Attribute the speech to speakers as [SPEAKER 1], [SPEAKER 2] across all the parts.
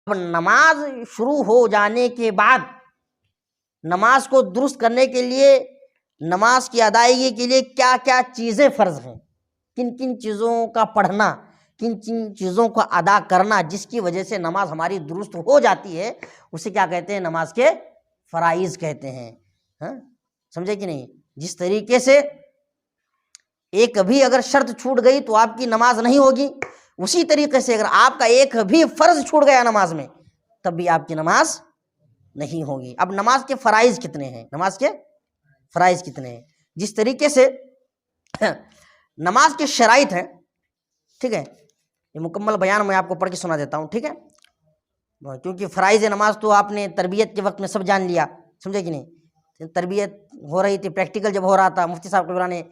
[SPEAKER 1] اب نماز شروع ہو جانے کے بعد نماز کو درست کرنے کے لیے، نماز کی ادائیگی کے لیے کیا کیا چیزیں فرض ہیں، کن کن چیزوں کا پڑھنا، کن کن چیزوں کو ادا کرنا جس کی وجہ سے نماز ہماری درست ہو جاتی ہے، اسے کیا کہتے ہیں؟ نماز کے فرائض کہتے ہیں۔ ہاں سمجھے کہ نہیں؟ جس طریقے سے ایک بھی اگر شرط چھوٹ گئی تو آپ کی نماز نہیں ہوگی، اسی طریقے سے اگر آپ کا ایک بھی فرض چھوٹ گیا نماز میں تب بھی آپ کی نماز نہیں ہوگی۔ اب نماز کے فرائض کتنے ہیں؟ نماز کے فرائض کتنے ہیں؟ جس طریقے سے نماز کے شرائط ہیں، ٹھیک ہے، یہ مکمل بیان میں آپ کو پڑھ کے سنا دیتا ہوں، ٹھیک ہے، کیونکہ فرائض نماز تو آپ نے تربیت کے وقت میں سب جان لیا، سمجھے کہ نہیں؟ تربیت ہو رہی تھی، پریکٹیکل جب ہو رہا تھا مفتی صاحب قبرہ نے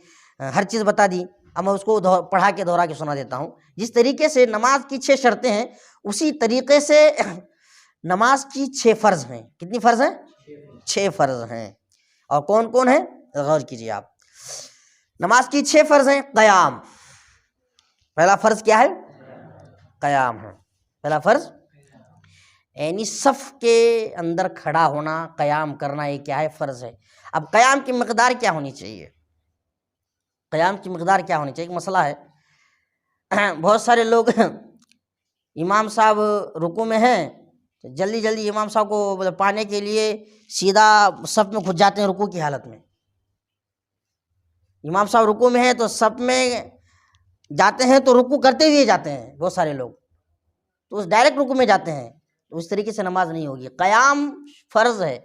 [SPEAKER 1] ہر چیز بتا دی، اب میں اس کو پڑھا کے دہرا کے سنا دیتا ہوں۔ جس طریقے سے نماز کی 6 شرطیں ہیں، اسی طریقے سے نماز کی 6 فرض ہیں۔ کتنی فرض ہیں؟ 6 فرض ہیں۔ اور کون کون ہیں؟ غور کیجیے آپ۔ نماز کی 6 فرض ہیں۔ قیام، پہلا فرض کیا ہے؟ قیام ہے پہلا فرض، یعنی صف کے اندر کھڑا ہونا، قیام کرنا، یہ کیا ہے؟ فرض ہے۔ اب قیام کی مقدار کیا ہونی چاہیے؟ قیام کی مقدار کیا ہونی چاہیے؟ ایک مسئلہ ہے، بہت سارے لوگ امام صاحب رکوع میں ہیں تو جلدی جلدی امام صاحب کو پانے کے لیے سیدھا صف میں گھس جاتے ہیں رکوع کی حالت میں۔ امام صاحب رکوع میں ہیں تو صف میں جاتے ہیں تو رکوع کرتے ہوئے جاتے ہیں، بہت سارے لوگ تو اس ڈائریکٹ رکوع میں جاتے ہیں، تو اس طریقے سے نماز نہیں ہوگی۔ قیام فرض ہے۔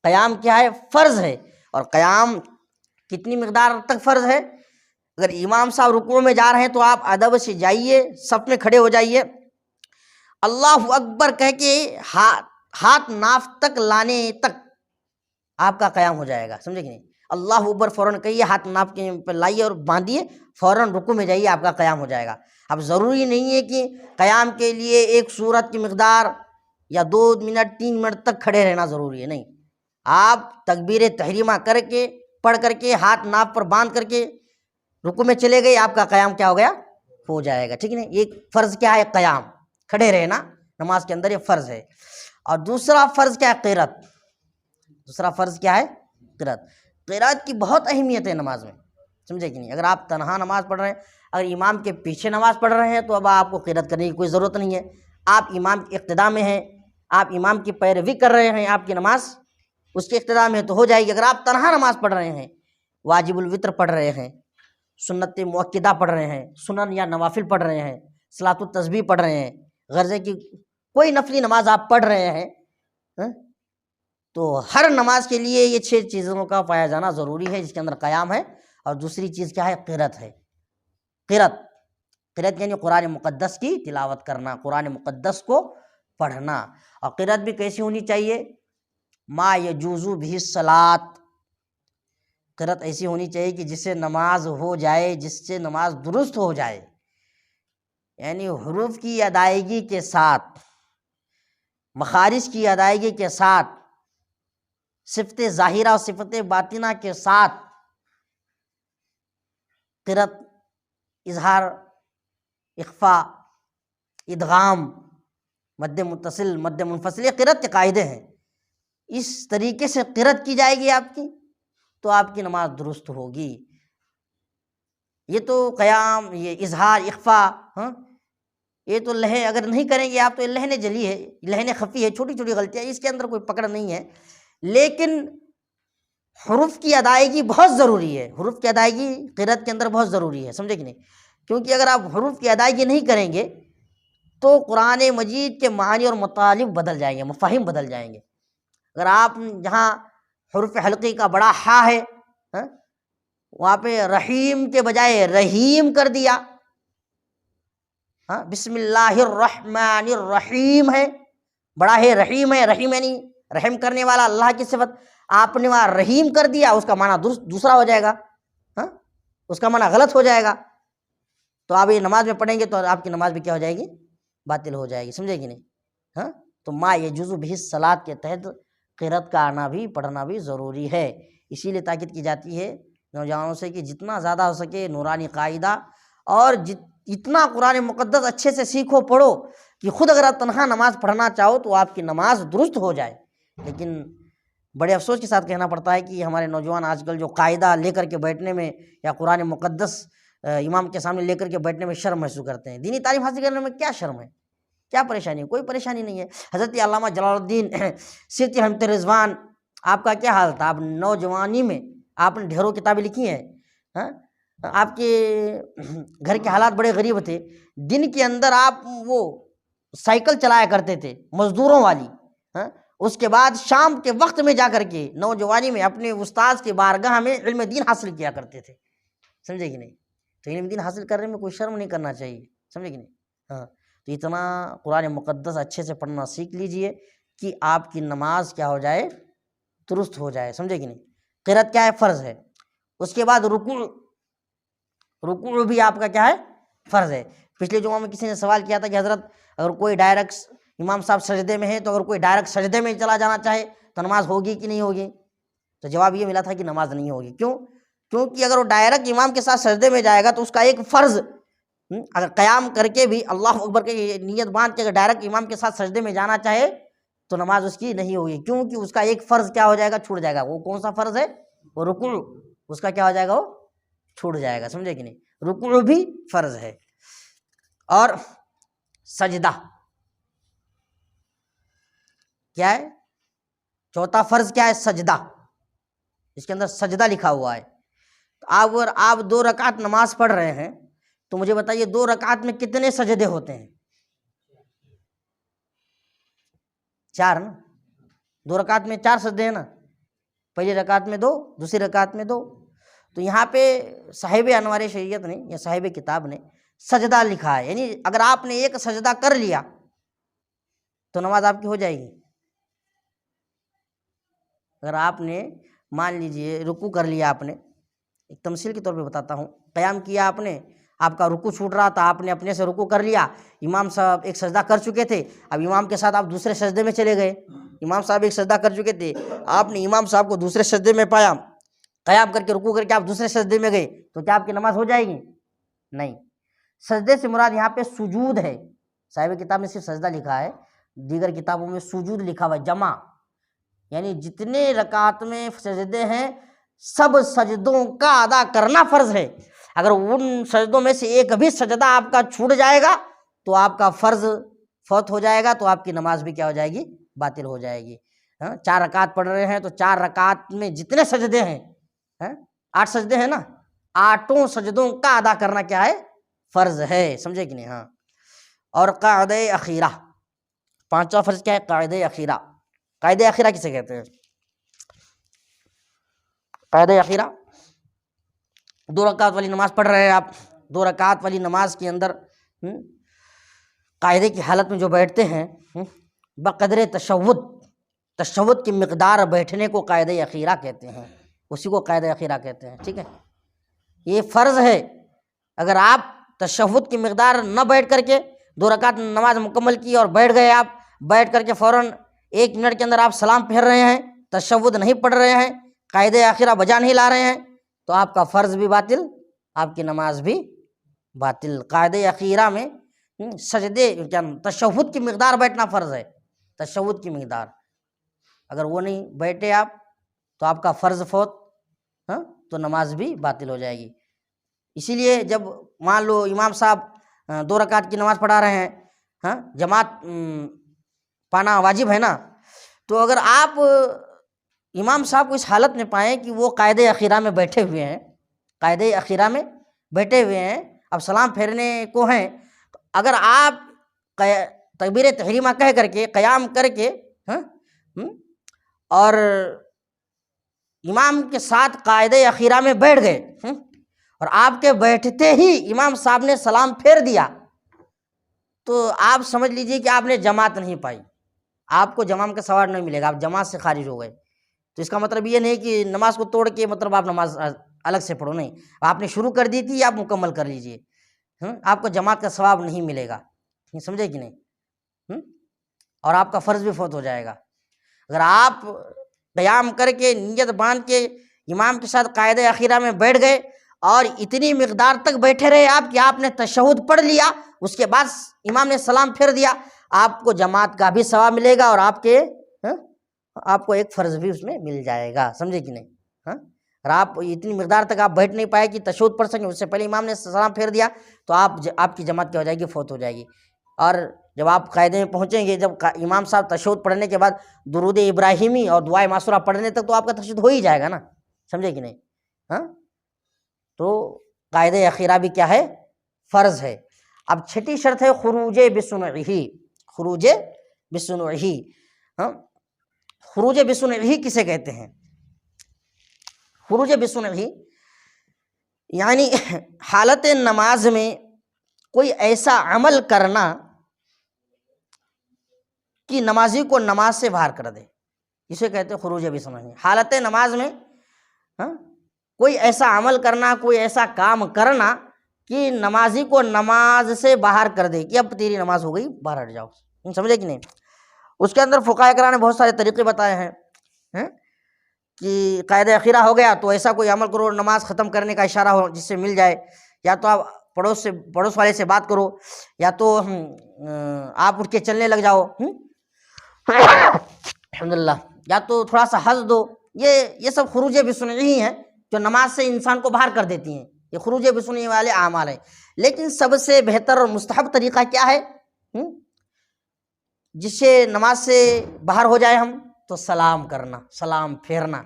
[SPEAKER 1] قیام کیا ہے؟ فرض ہے۔ اور قیام کتنی مقدار تک فرض ہے؟ اگر امام صاحب رکوع میں جا رہے ہیں تو آپ ادب سے جائیے، صف میں کھڑے ہو جائیے، اللہ اکبر کہہ کے ہاتھ ناف تک لانے تک آپ کا قیام ہو جائے گا، سمجھے کہ نہیں؟ اللہ اکبر فوراً کہیے، ہاتھ ناف کے پہ لائیے اور باندھیے، فوراً رکوع میں جائیے، آپ کا قیام ہو جائے گا۔ اب ضروری نہیں ہے کہ قیام کے لیے ایک سورت کی مقدار یا 2 منٹ 3 منٹ تک کھڑے رہنا ضروری ہے، نہیں، آپ تکبیر تحریمہ کر کے، پڑھ کر کے، ہاتھ ناف پر باندھ کر کے رکوع میں چلے گئے، آپ کا قیام کیا ہو گیا؟ ہو جائے گا، ٹھیک ہے نا؟ ایک فرض کیا ہے؟ قیام، کھڑے رہنا نماز کے اندر، یہ فرض ہے۔ اور دوسرا فرض کیا ہے؟ قرات۔ دوسرا فرض کیا ہے؟ قرات۔ قرات کی بہت اہمیت ہے نماز میں، سمجھے کہ نہیں؟ اگر آپ تنہا نماز پڑھ رہے ہیں، اگر امام کے پیچھے نماز پڑھ رہے ہیں تو اب آپ کو قرات کرنے کی کوئی ضرورت نہیں ہے، آپ امام کی اقتداء میں ہیں، آپ امام کی پیروی کر رہے ہیں، آپ کی نماز اس کی اقتداء میں تو ہو جائے گی۔ اگر آپ تنہا نماز پڑھ رہے ہیں، واجب الوتر پڑھ رہے ہیں، سنت مؤکدہ پڑھ رہے ہیں، سنن یا نوافل پڑھ رہے ہیں، صلاۃ التسبیح پڑھ رہے ہیں، غرض ہے کہ کوئی نفلی نماز آپ پڑھ رہے ہیں، تو ہر نماز کے لیے یہ 6 چیزوں کا پایا جانا ضروری ہے، جس کے اندر قیام ہے۔ اور دوسری چیز کیا ہے؟ قرات ہے۔ قرات یعنی قرآن مقدس کی تلاوت کرنا، قرآن مقدس کو پڑھنا۔ اور قرات بھی کیسی ہونی چاہیے؟ ما یجوز بہ الصلاۃ، قرات ایسی ہونی چاہیے کہ جس سے نماز ہو جائے، جس سے نماز درست ہو جائے، یعنی حروف کی ادائیگی کے ساتھ، مخارج کی ادائیگی کے ساتھ، صفت ظاہرہ اور صفت باطنہ کے ساتھ قرات، اظہار، اخفاء، ادغام، مد متصل، مد منفصل، یہ قرات کے قاعدے ہیں۔ اس طریقے سے قرات کی جائے گی آپ کی تو آپ کی نماز درست ہوگی۔ یہ تو قیام، یہ اظہار، اخفاء، یہ تو لہے اگر نہیں کریں گے آپ تو لہن جلی ہے، لہن خفی ہے، چھوٹی چھوٹی غلطیاں، اس کے اندر کوئی پکڑ نہیں ہے۔ لیکن حروف کی ادائیگی بہت ضروری ہے، حروف کی ادائیگی قرات کے اندر بہت ضروری ہے، سمجھے کہ نہیں؟ کیونکہ اگر آپ حروف کی ادائیگی نہیں کریں گے تو قرآن مجید کے معنی اور مطالب بدل جائیں گے، مفاہیم بدل جائیں گے۔ اگر آپ جہاں حروف حلقی کا بڑا ہا ہے، وہاں پہ رحیم کے بجائے رحیم کر دیا، بسم اللہ الرحمن الرحیم ہے، بڑا ہے رحیم ہے، رحیم یعنی رحم کرنے والا اللہ کی صفت، آپ نے وہاں رحیم کر دیا، اس کا معنی دوسرا ہو جائے گا، اس کا معنی غلط ہو جائے گا۔ تو آپ یہ نماز میں پڑھیں گے تو آپ کی نماز بھی کیا ہو جائے گی؟ باطل ہو جائے گی، سمجھے کہ نہیں؟ تو ما یجوز بہ الصلاۃ کے تحت قرات کا آنا بھی، پڑھنا بھی ضروری ہے۔ اسی لیے تاکید کی جاتی ہے نوجوانوں سے کہ جتنا زیادہ ہو سکے نورانی قاعدہ اور اتنا قرآن مقدس اچھے سے سیکھو، پڑھو، کہ خود اگر آپ تنہا نماز پڑھنا چاہو تو آپ کی نماز درست ہو جائے. لیکن بڑے افسوس کے ساتھ کہنا پڑتا ہے کہ ہمارے نوجوان آج کل جو قاعدہ لے کر کے بیٹھنے میں یا قرآن مقدس امام کے سامنے لے کر کے بیٹھنے میں شرم محسوس کرتے ہیں. دینی تعلیم حاصل کرنے میں کیا شرم ہے، کیا پریشانی ہے؟ کوئی پریشانی نہیں ہے. حضرت علامہ جلال الدین سیوطی رحمۃ رضوان، آپ کا کیا حال تھا؟ آپ نوجوانی میں آپ نے ڈھیروں کتابیں لکھی ہیں. آپ کے گھر کے حالات بڑے غریب تھے. دن کے اندر آپ وہ سائیکل چلایا کرتے تھے مزدوروں والی. اس کے بعد شام کے وقت میں جا کر کے نوجوانی میں اپنے استاذ کی بارگاہ میں علم دین حاصل کیا کرتے تھے. سمجھے کہ نہیں؟ تو علم دین حاصل کرنے میں کوئی شرم نہیں کرنا چاہیے. سمجھے کہ نہیں؟ تو اتنا قرآن مقدس اچھے سے پڑھنا سیکھ لیجئے کہ آپ کی نماز کیا ہو جائے، درست ہو جائے. سمجھے کہ نہیں؟ قرات کیا ہے؟ فرض ہے. اس کے بعد رکوع بھی آپ کا کیا ہے؟ فرض ہے. پچھلے جمعہ میں کسی نے سوال کیا تھا کہ حضرت اگر کوئی ڈائریکٹ امام صاحب سجدے میں ہے تو اگر کوئی ڈائریکٹ سجدے میں چلا جانا چاہے تو نماز ہوگی کہ نہیں ہوگی؟ تو جواب یہ ملا تھا کہ نماز نہیں ہوگی. کیوں؟ کیونکہ اگر وہ ڈائریکٹ امام کے ساتھ سجدے میں جائے گا تو اس کا ایک فرض، اگر قیام کر کے بھی اللہ اکبر کے نیت باندھ کے اگر ڈائریکٹ امام کے ساتھ سجدے میں جانا چاہے تو نماز اس کی نہیں ہوگی. کیونکہ اس کا ایک فرض کیا ہو جائے گا؟ چھوٹ جائے گا. وہ کون سا فرض ہے؟ وہ رکوع. اس کا کیا ہو جائے گا؟ وہ چھوٹ جائے گا. سمجھے کہ نہیں؟ رکوع بھی فرض ہے. اور سجدہ کیا ہے؟ چوتھا فرض کیا ہے؟ سجدہ. اس کے اندر سجدہ لکھا ہوا ہے. اگر آپ 2 رکعت نماز پڑھ رہے ہیں تو مجھے بتائیے 2 رکعت میں کتنے سجدے ہوتے ہیں؟ 4 نا. 2 رکعت میں 4 سجدے ہیں نا. پہلی رکعت میں 2، دوسری رکعت میں 2. تو یہاں پہ صاحب انوار شریعت نے یا صاحب کتاب نے سجدہ لکھا ہے. یعنی اگر آپ نے ایک سجدہ کر لیا تو نماز آپ کی ہو جائے گی. اگر آپ نے مان لیجئے رکوع کر لیا، آپ نے ایک تمثیل کے طور پہ بتاتا ہوں، قیام کیا آپ نے، آپ کا رکوع چھوٹ رہا تھا، آپ نے اپنے سے رکوع کر لیا، امام صاحب ایک سجدہ کر چکے تھے، اب امام کے ساتھ آپ دوسرے سجدے میں چلے گئے. امام صاحب ایک سجدہ کر چکے تھے، آپ نے امام صاحب کو دوسرے سجدے میں پایا، قیام کر کے رکوع کر کے آپ دوسرے سجدے میں گئے، تو کیا آپ کی نماز ہو جائے گی؟ نہیں. سجدے سے مراد یہاں پہ سجود ہے. صاحب کتاب نے صرف سجدہ لکھا ہے، دیگر کتابوں میں سجود لکھا ہوا ہے، جمع. یعنی جتنے رکعت میں سجدے ہیں سب سجدوں کا ادا کرنا فرض ہے. اگر ان سجدوں میں سے ایک بھی سجدہ آپ کا چھوٹ جائے گا تو آپ کا فرض فوت ہو جائے گا، تو آپ کی نماز بھی کیا ہو جائے گی؟ باطل ہو جائے گی. 4 رکعت پڑھ رہے ہیں تو 4 رکعت میں جتنے سجدے ہیں، 8 سجدے ہیں نا، 8 سجدوں کا ادا کرنا کیا ہے؟ فرض ہے. سمجھے کہ نہیں؟ اور قاعدہ اخیرہ، 5واں فرض کیا ہے؟ قاعدہ اخیرہ. قاعدہ اخیرہ کسے کہتے ہیں؟ قاعدہ اخیرہ 2 رکعت والی نماز پڑھ رہے ہیں آپ، 2 رکعت والی نماز کے اندر قاعدے کی حالت میں جو بیٹھتے ہیں بقدر تشہد کی مقدار بیٹھنے کو قاعدہ اخیرہ کہتے ہیں. اسی کو قاعدہ اخیرہ کہتے ہیں. ٹھیک ہے؟ یہ فرض ہے. اگر آپ تشہد کی مقدار نہ بیٹھ کر کے 2 رکعت نماز مکمل کی اور بیٹھ گئے، آپ بیٹھ کر کے فوراً 1 منٹ کے اندر آپ سلام پھیر رہے ہیں، تشہد نہیں پڑھ رہے ہیں، قاعدہ اخیرہ بجا نہیں لا رہے ہیں، تو آپ کا فرض بھی باطل، آپ کی نماز بھی باطل. قاعدہ اخیرہ میں سجدے تشہد کی مقدار بیٹھنا فرض ہے. تشہد کی مقدار اگر وہ نہیں بیٹھے آپ تو آپ کا فرض فوت، تو نماز بھی باطل ہو جائے گی. اسی لیے جب مان لو امام صاحب 2 رکعت کی نماز پڑھا رہے ہیں، جماعت پانا واجب ہے نا، تو اگر آپ امام صاحب کو اس حالت میں پائیں کہ وہ قاعدہ اخیرہ میں بیٹھے ہوئے ہیں، قاعدہ اخیرہ میں بیٹھے ہوئے ہیں، اب سلام پھیرنے کو ہیں، تو اگر آپ تکبیر تحریمہ کہہ کر کے قیام کر کے اور امام کے ساتھ قاعدہ اخیرہ میں بیٹھ گئے اور آپ کے بیٹھتے ہی امام صاحب نے سلام پھیر دیا، تو آپ سمجھ لیجئے کہ آپ نے جماعت نہیں پائی، آپ کو جماعت کا ثواب نہیں ملے گا، آپ جماعت سے خارج ہو گئے. تو اس کا مطلب یہ نہیں کہ نماز کو توڑ کے مطلب آپ نماز الگ سے پڑھو، نہیں، آپ نے شروع کر دی تھی، آپ مکمل کر لیجئے، آپ کو جماعت کا ثواب نہیں ملے گا. سمجھے کہ نہیں؟ اور آپ کا فرض بھی فوت ہو جائے گا. اگر آپ قیام کر کے نیت باندھ کے امام کے ساتھ قاعدہ اخیرہ میں بیٹھ گئے اور اتنی مقدار تک بیٹھے رہے آپ کہ آپ نے تشہد پڑھ لیا، اس کے بعد امام نے سلام پھیر دیا، آپ کو جماعت کا بھی ثواب ملے گا اور آپ کو ایک فرض بھی اس میں مل جائے گا، سمجھے کہ نہیں؟ اور آپ اتنی مقدار تک آپ بیٹھ نہیں پائے کہ تشہد پڑھ سکیں، اس سے پہلے امام نے سلام پھیر دیا تو آپ کی جماعت کیا ہو جائے گی؟ فوت ہو جائے گی۔ اور جب آپ قاعدے میں پہنچیں گے، جب امام صاحب تشہد پڑھنے کے بعد درود ابراہیمی اور دعائے معصورہ پڑھنے تک تو آپ کا تشہد ہو ہی جائے گا نا، سمجھے کہ نہیں؟ تو قاعدہ اخیرہ بھی کیا ہے؟ فرض ہے۔ اب چھٹی شرط ہے خروج بسنعہ، خروج بسنعہ۔ خروج بسنعہ کسے کہتے ہیں؟ خروج بسنعہ یعنی حالت نماز میں کوئی ایسا عمل کرنا کہ نمازی کو نماز سے باہر کر دے، اسے کہتے ہیں خروج بسنعہ۔ حالت نماز میں کوئی ایسا عمل کرنا، کوئی ایسا کام کرنا کہ نمازی کو نماز سے باہر کر دے کہ اب تیری نماز ہو گئی، باہر ہٹ جاؤ، سمجھے کہ نہیں؟ اس کے اندر فقہاء کرام نے بہت سارے طریقے بتائے ہیں کہ قاعدہ اخیرہ ہو گیا تو ایسا کوئی عمل کرو، نماز ختم کرنے کا اشارہ ہو جس سے مل جائے، یا تو آپ پڑوس والے سے بات کرو، یا تو آپ اٹھ کے چلنے لگ جاؤ الحمدللہ، یا تو تھوڑا سا ہنس دو، یہ سب خروج بسنعہ ہی ہیں جو نماز سے انسان کو باہر کر دیتی ہیں، یہ خروج بسنعہ والے اعمال ہیں۔ لیکن سب سے بہتر اور مستحب طریقہ کیا ہے جس سے نماز سے باہر ہو جائے ہم؟ تو سلام کرنا، سلام پھیرنا،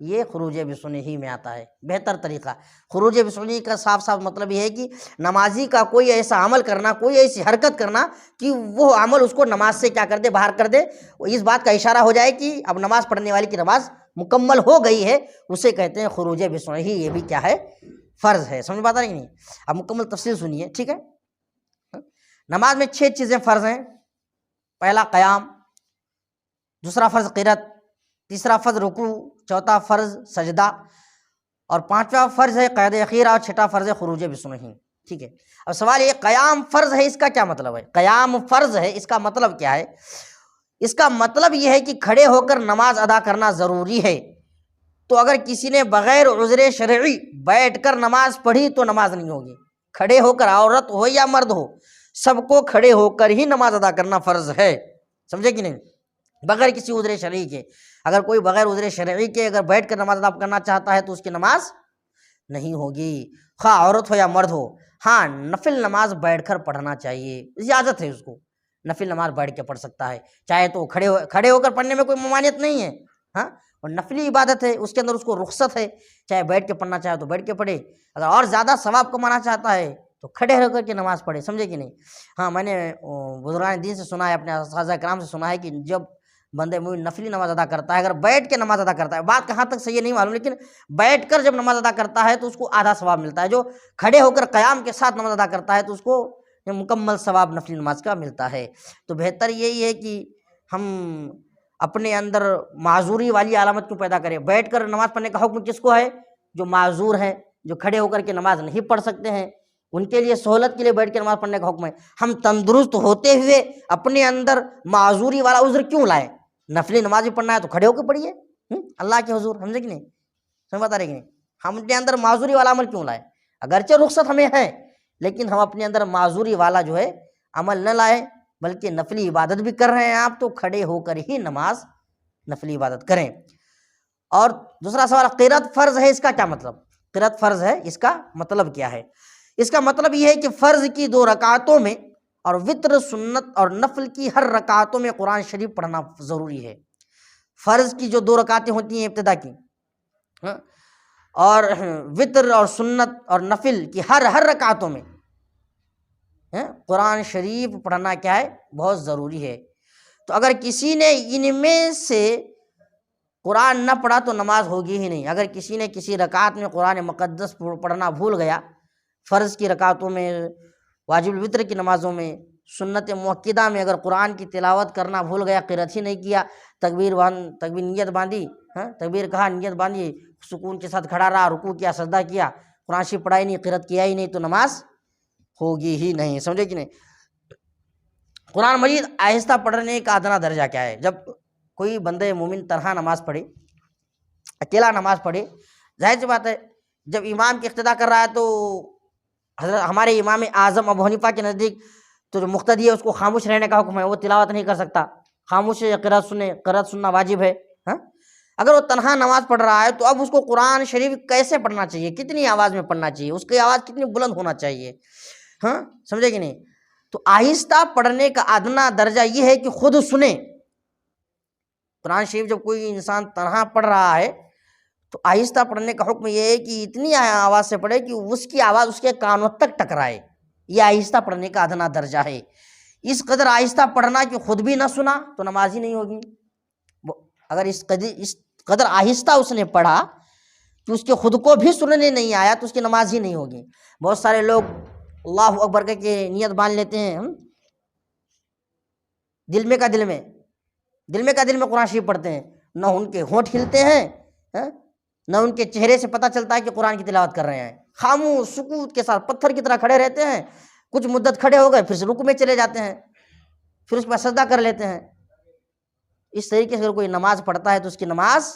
[SPEAKER 1] یہ خروج بسنعہ میں آتا ہے، بہتر طریقہ۔ خروج بسنعہ کا صاف صاف مطلب یہ ہے کہ نمازی کا کوئی ایسا عمل کرنا، کوئی ایسی حرکت کرنا کہ وہ عمل اس کو نماز سے کیا کر دے؟ باہر کر دے، اس بات کا اشارہ ہو جائے کہ اب نماز پڑھنے والے کی نماز مکمل ہو گئی ہے، اسے کہتے ہیں خروج بسنعہ۔ یہ بھی کیا ہے؟ فرض ہے۔ سمجھ بات آ رہی نہیں؟ اب مکمل تفصیل سنیے، ٹھیک ہے؟ نماز میں 6 چیزیں فرض ہیں۔ پہلا قیام، دوسرا فرض قرات، تیسرا فرض رکوع، چوتھا فرض سجدہ، اور 5واں فرض ہے قاعدہ اخیرہ، اور 6واں فرض ہے خروج بسنعہ، ٹھیک ہے؟ اب سوال یہ قیام فرض ہے، اس کا کیا مطلب ہے؟ قیام فرض ہے، اس کا مطلب کیا ہے؟ اس کا مطلب یہ ہے کہ کھڑے ہو کر نماز ادا کرنا ضروری ہے، تو اگر کسی نے بغیر عذر شرعی بیٹھ کر نماز پڑھی تو نماز نہیں ہوگی۔ کھڑے ہو کر، عورت ہو یا مرد ہو، سب کو کھڑے ہو کر ہی نماز ادا کرنا فرض ہے، سمجھے کہ نہیں؟ بغیر کسی عذر شرعی کے۔ اگر کوئی بغیر عذر شرعی کے اگر بیٹھ کر نماز ادا کرنا چاہتا ہے تو اس کی نماز نہیں ہوگی، خواہ عورت ہو یا مرد ہو۔ ہاں، نفل نماز بیٹھ کر پڑھنا چاہیے، اجازت ہے اس کو، نفل نماز بیٹھ کے پڑھ سکتا ہے، چاہے تو کھڑے ہو کر پڑھنے میں کوئی ممانعت نہیں ہے، اور نفلی عبادت ہے، اس کے اندر اس کو رخصت ہے، چاہے بیٹھ کے پڑھنا چاہے تو بیٹھ کے پڑھے، اگر اور زیادہ ثواب کمانا چاہتا ہے تو کھڑے ہو کر کے نماز پڑھے، سمجھے کہ نہیں؟ ہاں، میں نے بزرگان دین سے سنا ہے، اپنے اساتذہ کرام سے سنا ہے کہ جب بندے مومن نفلی نماز ادا کرتا ہے، اگر بیٹھ کے نماز ادا کرتا ہے، بات کہاں تک صحیح نہیں معلوم، لیکن بیٹھ کر جب نماز ادا کرتا ہے تو اس کو آدھا ثواب ملتا ہے، جو کھڑے ہو کر قیام کے ساتھ نماز ادا کرتا ہے تو اس کو مکمل ثواب نفلی نماز کا ملتا ہے۔ تو بہتر یہی ہے کہ ہم اپنے اندر معذوری والی علامت کیوں پیدا کریں؟ بیٹھ کر نماز پڑھنے کا حکم کس کو ہے؟ جو معذور ہیں، جو کھڑے ہو کر کے نماز نہیں پڑھ سکتے ہیں، ان کے لیے سہولت کے لیے بیٹھ کے نماز پڑھنے کا حکم ہے۔ ہم تندرست ہوتے ہوئے اپنے اندر معذوری والا عذر کیوں لائیں؟ نفلی نماز بھی پڑھنا ہے تو کھڑے ہو کے پڑھیے اللہ کے حضور، سمجھے کہ نہیں؟ سمجھ بتا رہے کہ نہیں؟ ہم اپنے اندر معذوری والا عمل کیوں لائیں؟ اگرچہ رخصت ہمیں ہے، لیکن ہم اپنے اندر معذوری والا جو ہے عمل نہ لائیں، بلکہ نفلی عبادت بھی کر رہے ہیں آپ تو کھڑے ہو کر ہی نماز نفلی عبادت کریں۔ اور دوسرا سوال، قرات فرض ہے، اس کا کیا مطلب؟ قرات فرض ہے، اس کا مطلب کیا ہے؟ اس کا مطلب یہ ہے کہ فرض کی 2 رکعتوں میں اور وتر، سنت اور نفل کی ہر رکعتوں میں قرآن شریف پڑھنا ضروری ہے۔ فرض کی جو 2 رکعتیں ہوتی ہیں ابتدا کی، اور وتر اور سنت اور نفل کی ہر رکعتوں میں قرآن شریف پڑھنا کیا ہے؟ بہت ضروری ہے۔ تو اگر کسی نے ان میں سے قرآن نہ پڑھا تو نماز ہوگی ہی نہیں۔ اگر کسی نے کسی رکعت میں قرآن مقدس پڑھنا بھول گیا، فرض کی رکعتوں میں، واجب الوتر کی نمازوں میں، سنت مؤکدہ میں اگر قرآن کی تلاوت کرنا بھول گیا، قرات ہی نہیں کیا، تکبیر نیت باندھی، تکبیر کہا، نیت باندھی، سکون کے ساتھ کھڑا رہا، رکوع کیا، سجدہ کیا، قرآن شریف پڑھا ہی نہیں، قرات کیا ہی نہیں، تو نماز ہوگی ہی نہیں، سمجھے کہ نہیں؟ قرآن مجید آہستہ پڑھنے کا ادنا درجہ کیا ہے؟ جب کوئی بندے مومن تنہا نماز پڑھے، اکیلا نماز پڑھے، ظاہر سی بات ہے جب امام کی اقتدا کر رہا ہے تو حضرت ہمارے امام اعظم ابو حنیفہ کے نزدیک تو جو مقتدی ہے اس کو خاموش رہنے کا حکم ہے، وہ تلاوت نہیں کر سکتا، خاموش یا قرأت سننا واجب ہے۔ ہاں، اگر وہ تنہا نماز پڑھ رہا ہے تو اب اس کو قرآن شریف کیسے پڑھنا چاہیے، کتنی آواز میں پڑھنا چاہیے، اس کی آواز کتنی بلند ہونا چاہیے، ہاں سمجھے کہ نہیں؟ تو آہستہ پڑھنے کا ادنا درجہ یہ ہے کہ خود سنیں۔ قرآن شریف جب کوئی انسان تنہا پڑھ رہا ہے تو آہستہ پڑھنے کا حکم یہ ہے کہ اتنی آواز سے پڑھے کہ اس کی آواز اس کے کانوں تک ٹکرائے، یہ آہستہ پڑھنے کا ادنا درجہ ہے۔ اس قدر آہستہ پڑھنا کہ خود بھی نہ سنا تو نماز ہی نہیں ہوگی۔ اگر اس قدر آہستہ اس نے پڑھا کہ اس کے خود کو بھی سننے نہیں آیا تو اس کی نماز ہی نہیں ہوگی۔ بہت سارے لوگ اللہ اکبر کہہ کے نیت باندھ لیتے ہیں، دل میں قرآن شریف پڑھتے ہیں، نہ ان کے ہونٹ ہلتے ہیں، نہ ان کے چہرے سے پتہ چلتا ہے کہ قرآن کی تلاوت کر رہے ہیں، خاموش سکوت کے ساتھ پتھر کی طرح کھڑے رہتے ہیں، کچھ مدت کھڑے ہو گئے پھر سے رکوع میں چلے جاتے ہیں، پھر اس کے بعد سجدہ کر لیتے ہیں۔ اس طریقے سے اگر کوئی نماز پڑھتا ہے تو اس کی نماز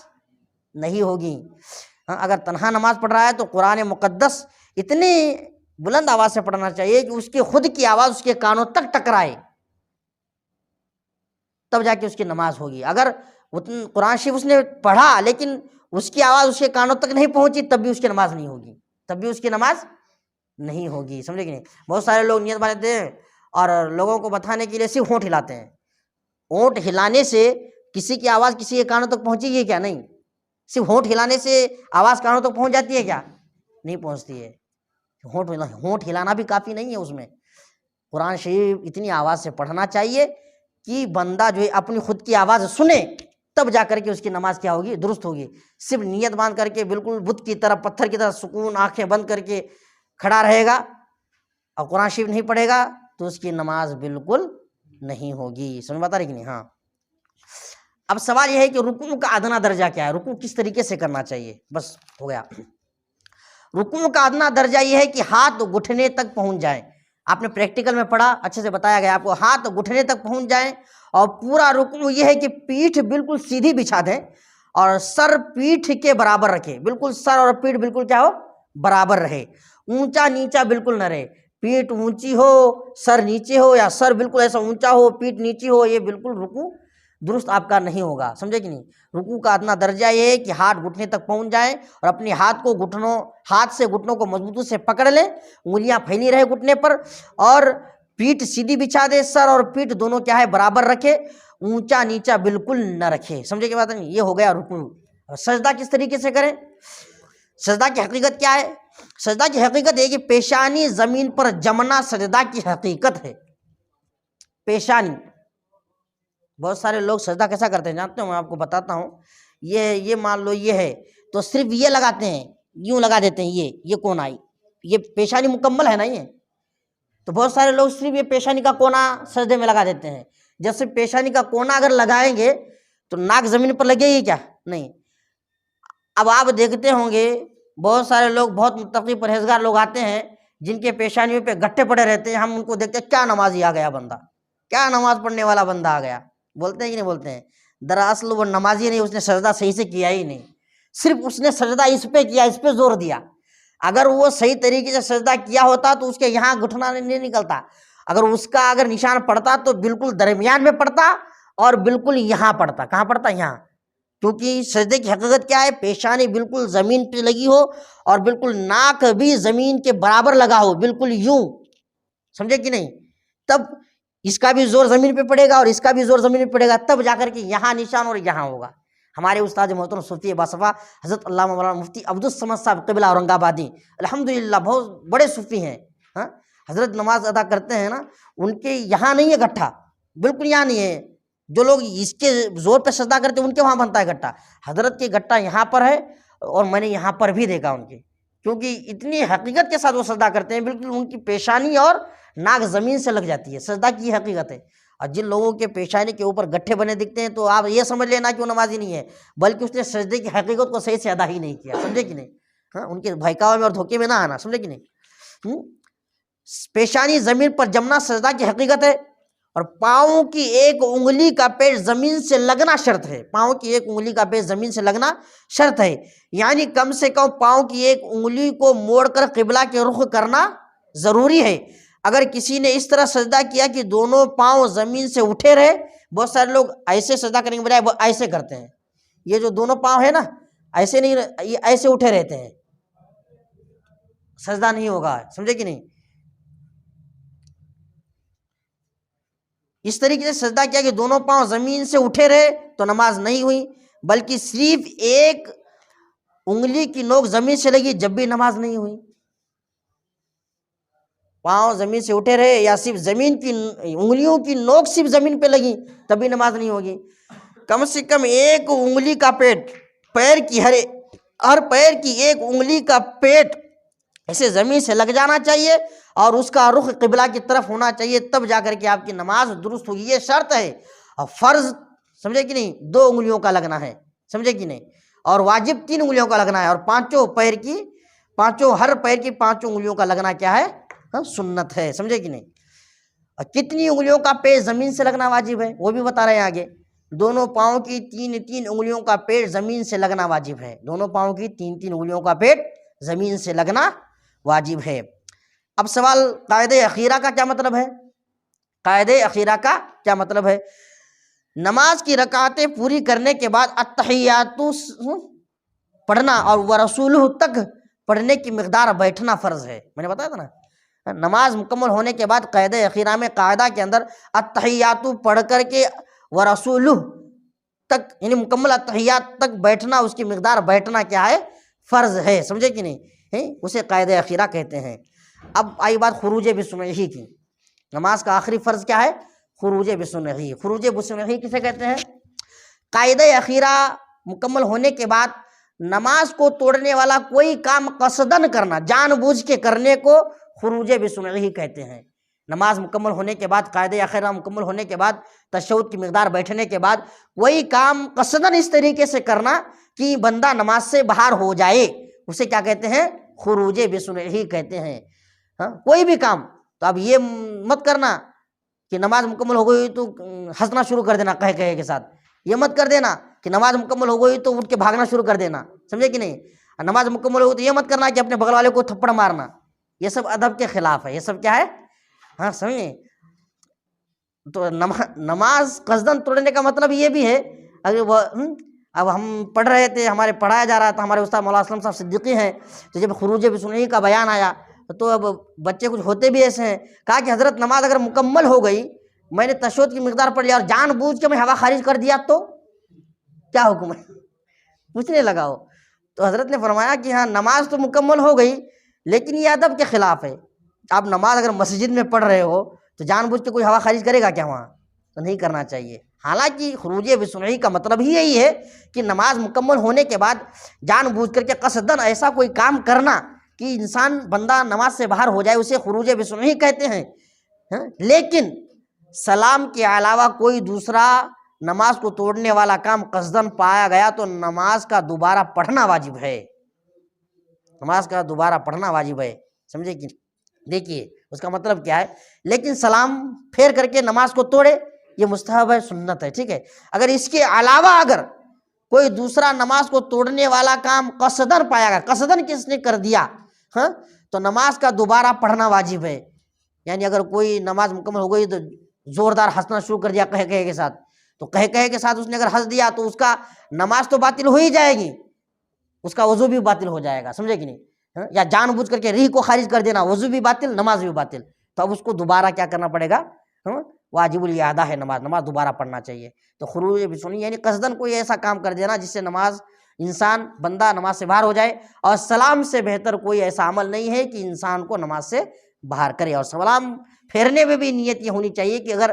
[SPEAKER 1] نہیں ہوگی۔ اگر تنہا نماز پڑھ رہا ہے تو قرآن مقدس اتنی بلند آواز سے پڑھنا چاہیے کہ اس کی خود کی آواز اس کے کانوں تک ٹکرائے، تب جا کے اس کی نماز ہوگی۔ اگر قرآن شریف اس نے پڑھا لیکن اس کی آواز اس کے کانوں تک نہیں پہنچی تب بھی اس کی نماز نہیں ہوگی، سمجھے کہ نہیں؟ بہت سارے لوگ نیت باندھتے ہیں اور لوگوں کو بتانے کے لیے صرف ہونٹ ہلاتے ہیں۔ ہونٹ ہلانے سے کسی کی آواز کسی کے کانوں تک پہنچے گی کیا؟ نہیں۔ صرف ہونٹ ہلانے سے آواز کانوں تک پہنچ جاتی ہے کیا؟ نہیں پہنچتی ہے۔ ہونٹ ہلانا بھی کافی نہیں ہے، اس میں قرآن شریف اتنی آواز سے پڑھنا چاہیے کہ بندہ جو ہے اپنی خود کی آواز سنے، تب جا کر کے اس کی نماز کیا ہوگی؟ درست ہوگی۔ صرف نیت باندھ کر کے بالکل بت کی طرح پتھر کی طرح سکون آنکھیں بند کر کے کھڑا رہے گا اور قرآن شریف نہیں پڑھے گا تو اس کی نماز بالکل نہیں ہوگی۔ سمجھ بتا رہی کہ نہیں؟ ہاں، اب سوال یہ ہے کہ رکوع کا ادنا درجہ کیا ہے، رکوع کس طریقے سے کرنا چاہیے؟ بس ہو گیا۔ رکوع کا ادنا درجہ یہ ہے کہ ہاتھ گھٹنے تک پہنچ جائیں۔ آپ نے پریکٹیکل میں پڑھا، اچھے سے بتایا گیا آپ کو، ہاتھ گھٹنے تک پہنچ جائیں، اور پورا رکوع یہ ہے کہ پیٹھ بالکل سیدھی بچھا دیں اور سر پیٹھ کے برابر رکھیں، بالکل سر اور پیٹھ بالکل کیا ہو؟ برابر رہے، اونچا نیچا بالکل نہ رہے، پیٹھ اونچی ہو سر نیچے ہو، یا سر بالکل ایسا اونچا ہو پیٹھ نیچی ہو، یہ بالکل رکوع درست آپ کا نہیں ہوگا، سمجھے کہ نہیں؟ رکوع کا ادنا درجہ یہ ہے کہ ہاتھ گھٹنے تک پہنچ جائیں اور اپنے ہاتھ سے گھٹنوں کو مضبوطی سے پکڑ لیں، انگلیاں پھیلی رہے گھٹنے پر، اور پیٹھ سیدھی بچھا دے، سر اور پیٹھ دونوں کیا ہے؟ برابر رکھے، اونچا نیچا بالکل نہ رکھے، سمجھے کہ بات نہیں؟ یہ ہو گیا رکوع۔ سجدہ کس طریقے سے کریں؟ سجدہ کی حقیقت کیا ہے؟ سجدہ کی حقیقت ہے کہ پیشانی زمین پر جمنا سجدہ کی حقیقت ہے۔ پیشانی، بہت سارے لوگ سجدہ کیسا کرتے ہیں جانتے ہو؟ میں آپ کو بتاتا ہوں۔ یہ مان لو یہ ہے تو صرف یہ لگاتے ہیں، یوں لگا دیتے ہیں، یہ کونا آئی، یہ پیشانی مکمل ہے نا، یہ تو بہت سارے لوگ صرف یہ پیشانی کا کونا سجدے میں لگا دیتے ہیں۔ جب صرف پیشانی کا کونا اگر لگائیں گے تو ناک زمین پر لگے گی کیا؟ نہیں۔ اب آپ دیکھتے ہوں گے بہت سارے لوگ، بہت متقی پرہیزگار لوگ آتے ہیں جن کے پیشانیوں پہ گٹھے پڑے رہتے ہیں، ہم ان کو دیکھتے ہیں کیا نمازی آ گیا بندہ، کیا نماز پڑھنے والا بندہ آ گیا، بولتے ہیں کہ نہیں بولتے ہیں؟ دراصل وہ نمازی نہیں، اس نے سجدہ صحیح سے کیا ہی نہیں، صرف اس نے سجدہ اس پہ کیا، اس پہ زور دیا۔ اگر وہ صحیح طریقے سے سجدہ کیا ہوتا تو اس کے یہاں گھٹنا نہیں نکلتا، اگر اس کا اگر نشان پڑتا تو بالکل درمیان میں پڑتا اور بالکل یہاں پڑتا۔ کہاں پڑتا؟ یہاں، کیونکہ سجدے کی حقیقت کیا ہے؟ پیشانی بالکل زمین پہ لگی ہو اور بالکل ناک بھی زمین کے برابر لگا ہو، بالکل یوں، سمجھے کہ نہیں؟ تب اس کا بھی زور زمین پہ پڑے گا اور اس کا بھی زور زمین پہ پڑے گا، تب جا کر کے یہاں نشان اور یہاں ہوگا۔ ہمارے استاد محترم صوفی باصفا حضرت علامہ مولانا مفتی عبدالصمد صاحب قبلہ اورنگ آبادی الحمدللہ بہت بڑے صوفی ہیں، حضرت نماز ادا کرتے ہیں نا، ان کے یہاں نہیں ہے گٹھا، بالکل یہاں نہیں ہے، جو لوگ اس کے زور پہ سجدہ کرتے ہیں ان کے وہاں بنتا ہے گٹھا، حضرت کے گٹھا یہاں پر ہے، اور میں نے یہاں پر بھی دیکھا ان کے، کیونکہ اتنی حقیقت کے ساتھ وہ سجدہ کرتے ہیں، بالکل ان کی پیشانی اور ناک زمین سے لگ جاتی ہے، سجدہ کی حقیقت ہے۔ اور جن لوگوں کے پیشانی کے اوپر گٹھے بنے دکھتے ہیں تو آپ یہ سمجھ لینا کہ وہ نمازی نہیں ہے، بلکہ اس نے سجدے کی حقیقت کو صحیح سے ادا ہی نہیں کیا، سمجھے کہ نہیں؟ ان کے بھائکاوے میں اور دھوکے میں نہ آنا، سمجھے کہ نہیں؟ پیشانی زمین پر جمنا سجدہ کی حقیقت ہے، اور پاؤں کی ایک انگلی کا پیٹ زمین سے لگنا شرط ہے، پاؤں کی ایک انگلی کا پیٹ زمین سے لگنا شرط ہے، یعنی کم سے کم پاؤں کی ایک انگلی کو موڑ کر قبلہ کے رخ کرنا ضروری ہے۔ اگر کسی نے اس طرح سجدہ کیا کہ دونوں پاؤں زمین سے اٹھے رہے، بہت سارے لوگ ایسے سجدہ کرنے کے بجائے وہ ایسے کرتے ہیں، یہ جو دونوں پاؤں ہے نا ایسے نہیں، یہ ایسے اٹھے رہتے ہیں، سجدہ نہیں ہوگا، سمجھے کہ نہیں؟ اس طریقے سے سجدہ کیا کہ دونوں پاؤں زمین سے اٹھے رہے تو نماز نہیں ہوئی، بلکہ صرف ایک انگلی کی نوک زمین سے لگی جب بھی نماز نہیں ہوئی۔ پاؤں زمین سے اٹھے رہے یا صرف زمین کی انگلیوں کی نوک صرف زمین پہ لگی تبھی نماز نہیں ہوگی۔ کم سے کم ایک انگلی کا پیٹ، پیر کی ہر پیر کی ایک انگلی کا پیٹ اسے زمین سے لگ جانا چاہیے اور اس کا رخ قبلہ کی طرف ہونا چاہیے، تب جا کر کے آپ کی نماز درست ہوگی، یہ شرط ہے۔ اور فرض سمجھے کہ نہیں 2 انگلیوں کا لگنا ہے، سمجھے کہ نہیں؟ اور واجب 3 انگلیوں کا لگنا ہے، اور ہر پیر کی 5 انگلیوں کا لگنا کیا ہے؟ سنت ہے، سمجھے کہ نہیں؟ اور کتنی انگلیوں کا پیٹ زمین سے لگنا واجب ہے وہ بھی بتا رہے ہیں آگے۔ دونوں پاؤں کی 3 انگلیوں کا پیٹ زمین سے لگنا واجب ہے، دونوں پاؤں کی 3 انگلیوں کا پیٹ زمین سے لگنا واجب ہے۔ اب سوال قاعدہ اخیرہ کا کیا مطلب ہے؟ قاعدہ اخیرہ کا کیا مطلب ہے؟ نماز کی رکعتیں پوری کرنے کے بعد التحیات پڑھنا اور ورسولہ تک پڑھنے کی مقدار بیٹھنا فرض ہے۔ میں نے بتایا تھا نا، نماز مکمل ہونے کے بعد قاعدہ اخیرہ میں قاعدہ کے اندر التحیات پڑھ کر کے ورسولہ تک یعنی مکمل التحیات تک بیٹھنا، اس کی مقدار بیٹھنا کیا ہے؟ فرض ہے، سمجھے کہ نہیں؟ اسے قاعدہ اخیرہ کہتے ہیں۔ اب آئی بات خروج بسنہ کی۔ نماز کا آخری فرض کیا ہے؟ خروج بسنہ۔ خروج بسنہ کسے کہتے ہیں؟ قاعدہ اخیرہ مکمل ہونے کے بعد نماز کو توڑنے والا کوئی کام قصدن کرنا، جان بوجھ کے کرنے کو خروج بسنہ کہتے ہیں۔ نماز مکمل ہونے کے بعد، قاعدہ اخیرہ مکمل ہونے کے بعد، تشہد کی مقدار بیٹھنے کے بعد کوئی کام قصدن اس طریقے سے کرنا کہ بندہ نماز سے باہر ہو جائے، اسے کیا کہتے ہیں؟ خروج بسنہ کہتے ہیں۔ کوئی بھی کام، تو اب یہ مت کرنا کہ نماز مکمل ہو گئی تو ہنسنا شروع کر دینا کہے کے ساتھ، یہ مت کر دینا کہ نماز مکمل ہو گئی تو اٹھ کے بھاگنا شروع کر دینا، سمجھے کہ نہیں؟ نماز مکمل ہو گئی تو یہ مت کرنا کہ اپنے بغل والے کو تھپڑ مارنا، یہ سب ادب کے خلاف ہے، یہ سب کیا ہے؟ سمجھیں؟ تو نماز قصدن توڑنے کا مطلب یہ بھی ہے، اب ہم پڑھ رہے تھے، ہمارے پڑھایا جا رہا تھا، ہمارے استاد مولانا اسلم صاحب صدیقی ہیں، تو جب خروج بسنہ کا بیان آیا تو اب بچے کچھ ہوتے بھی ایسے ہیں، کہا کہ حضرت نماز اگر مکمل ہو گئی، میں نے تشہد کی مقدار پڑھ لیا اور جان بوجھ کے میں ہوا خارج کر دیا تو کیا حکم ہے؟ پوچھنے لگا ہو تو حضرت نے فرمایا کہ ہاں نماز تو مکمل ہو گئی لیکن یہ ادب کے خلاف ہے۔ آپ نماز اگر مسجد میں پڑھ رہے ہو تو جان بوجھ کے کوئی ہوا خارج کرے گا کیا وہاں؟ تو نہیں کرنا چاہیے۔ حالانکہ خروج بسنہ کا مطلب ہی یہی ہے کہ نماز مکمل ہونے کے بعد جان بوجھ کر کے قصدن ایسا کوئی کام کرنا کہ انسان بندہ نماز سے باہر ہو جائے، اسے خروج بسنہ کہتے ہیں۔ لیکن سلام کے علاوہ کوئی دوسرا نماز کو توڑنے والا کام قصدن پایا گیا تو نماز کا دوبارہ پڑھنا واجب ہے، نماز کا دوبارہ پڑھنا واجب ہے، سمجھے کہ دیکھیے اس کا مطلب کیا ہے۔ لیکن سلام پھیر کر کے نماز کو توڑے یہ مستحب ہے، سنت ہے، ٹھیک ہے۔ اگر اس کے علاوہ اگر کوئی دوسرا نماز کو توڑنے والا کام قصدن پایا گیا، قصدن کس نے کر دیا تو نماز کا دوبارہ پڑھنا واجب ہے۔ یعنی اگر کوئی نماز مکمل ہو گئی تو زوردار ہنسنا شروع کر دیا کہے کے ساتھ، تو کہے کے ساتھ اس نے اگر ہنس دیا تو اس کا نماز تو باطل ہو ہی جائے گی، اس کا وضو بھی باطل ہو جائے گا، سمجھے کہ نہیں؟ یا جان بوجھ کر کے ریح کو خارج کر دینا، وضو بھی باطل، نماز بھی باطل، تو اب اس کو دوبارہ کیا کرنا پڑے گا؟ واجب الاعادہ ہے، نماز دوبارہ پڑھنا چاہیے۔ تو خروج بسنہ یعنی قصدن کوئی ایسا کام کر دینا جس سے بندہ نماز سے باہر ہو جائے، اور سلام سے بہتر کوئی ایسا عمل نہیں ہے کہ انسان کو نماز سے باہر کرے۔ اور سلام پھیرنے میں بھی نیت یہ ہونی چاہیے کہ اگر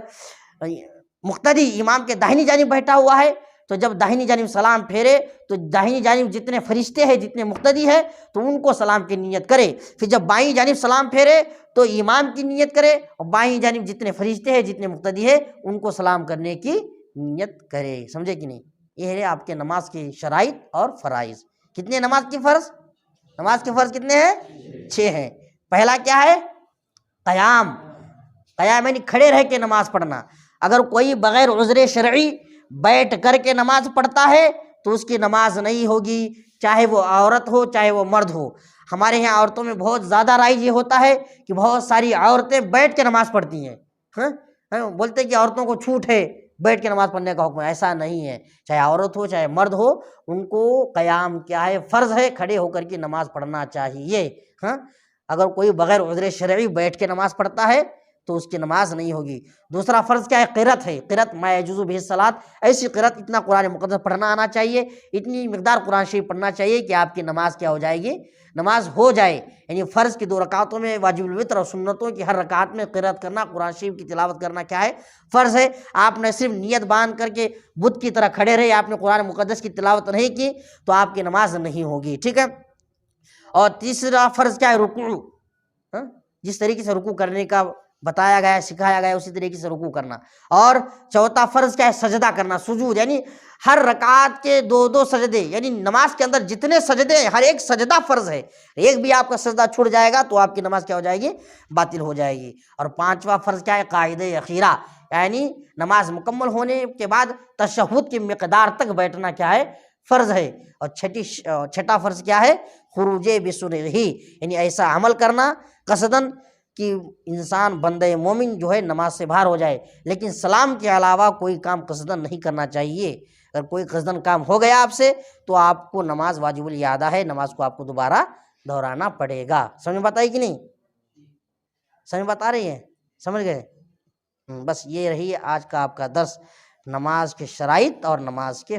[SPEAKER 1] مقتدی امام کے داہنی جانب بیٹھا ہوا ہے تو جب داہنی جانب سلام پھیرے تو داہنی جانب جتنے فرشتے ہیں، جتنے مقتدی ہیں، تو ان کو سلام کی نیت کرے۔ پھر جب بائیں جانب سلام پھیرے تو امام کی نیت کرے، اور بائیں جانب جتنے فرشتے ہیں، جتنے مقتدی ہیں، ان کو سلام کرنے کی نیت کرے، سمجھے کہ نہیں؟ یہ ہے آپ کے نماز کی شرائط اور فرائض۔ کتنے نماز کے فرض؟ نماز کے فرض کتنے ہیں؟ 6 ہیں۔ پہلا کیا ہے؟ قیام، قیام یعنی کھڑے رہ کے نماز پڑھنا. اگر کوئی بغیر عذر شرعی بیٹھ کر کے نماز پڑھتا ہے تو اس کی نماز نہیں ہوگی، چاہے وہ عورت ہو چاہے وہ مرد ہو. ہمارے یہاں عورتوں میں بہت زیادہ رائج یہ ہوتا ہے کہ بہت ساری عورتیں بیٹھ کے نماز پڑھتی ہیں. بولتے ہیں کہ عورتوں کو چھوٹ ہے بیٹھ کے نماز پڑھنے کا حکم ہے. ایسا نہیں ہے، چاہے عورت ہو چاہے مرد ہو، ان کو قیام کیا ہے، فرض ہے، کھڑے ہو کر کے نماز پڑھنا چاہیے. اگر کوئی بغیر عذر شرعی بیٹھ کے نماز پڑھتا ہے تو اس کی نماز نہیں ہوگی. دوسرا فرض کیا ہے؟ قرأت ہے. قرأت ما یجوز بہ الصلاۃ، ایسی قرأت، اتنا قرآن مقدس پڑھنا آنا چاہیے، اتنی مقدار قرآن شریف پڑھنا چاہیے کہ آپ کی نماز کیا ہو جائے گی، نماز ہو جائے. یعنی فرض کی 2 رکعتوں میں، واجب الوتر اور سنتوں کی ہر رکعت میں قرأت کرنا، قرآن شریف کی تلاوت کرنا کیا ہے؟ فرض ہے. آپ نے صرف نیت باندھ کر کے بت کی طرح کھڑے رہے، آپ نے قرآن مقدس کی تلاوت نہیں کی تو آپ کی نماز نہیں ہوگی. ٹھیک ہے. اور تیسرا فرض کیا ہے؟ رکوع. جس طریقے سے رکوع کرنے کا بتایا گیا ہے، سکھایا گیا ہے، اسی طریقے سے رکوع کرنا. اور چوتھا فرض کیا ہے؟ سجدہ کرنا، سجود. یعنی ہر رکعت کے 2 سجدے، یعنی نماز کے اندر جتنے سجدے ہیں ہر ایک سجدہ فرض ہے. ایک بھی آپ کا سجدہ چھوٹ جائے گا تو آپ کی نماز کیا ہو جائے گی؟ باطل ہو جائے گی. اور پانچواں فرض کیا ہے؟ قاعدہ اخیرہ، یعنی نماز مکمل ہونے کے بعد تشہد کی مقدار تک بیٹھنا کیا ہے؟ فرض ہے. اور چھٹا فرض کیا ہے؟ خروج بسرہ، یعنی ایسا عمل کرنا قصداً کہ انسان بندہ مومن جو ہے نماز سے باہر ہو جائے. لیکن سلام کے علاوہ کوئی کام قصداً نہیں کرنا چاہیے. اگر کوئی قصداً کام ہو گیا آپ سے تو آپ کو نماز واجب الاعادہ ہے، نماز کو آپ کو دوبارہ دہرانا پڑے گا. سمجھ میں بتائی کہ نہیں؟ سمجھ بتا رہی ہے؟ سمجھ گئے؟ بس یہ رہی آج کا آپ کا درس، نماز کے شرائط اور نماز کے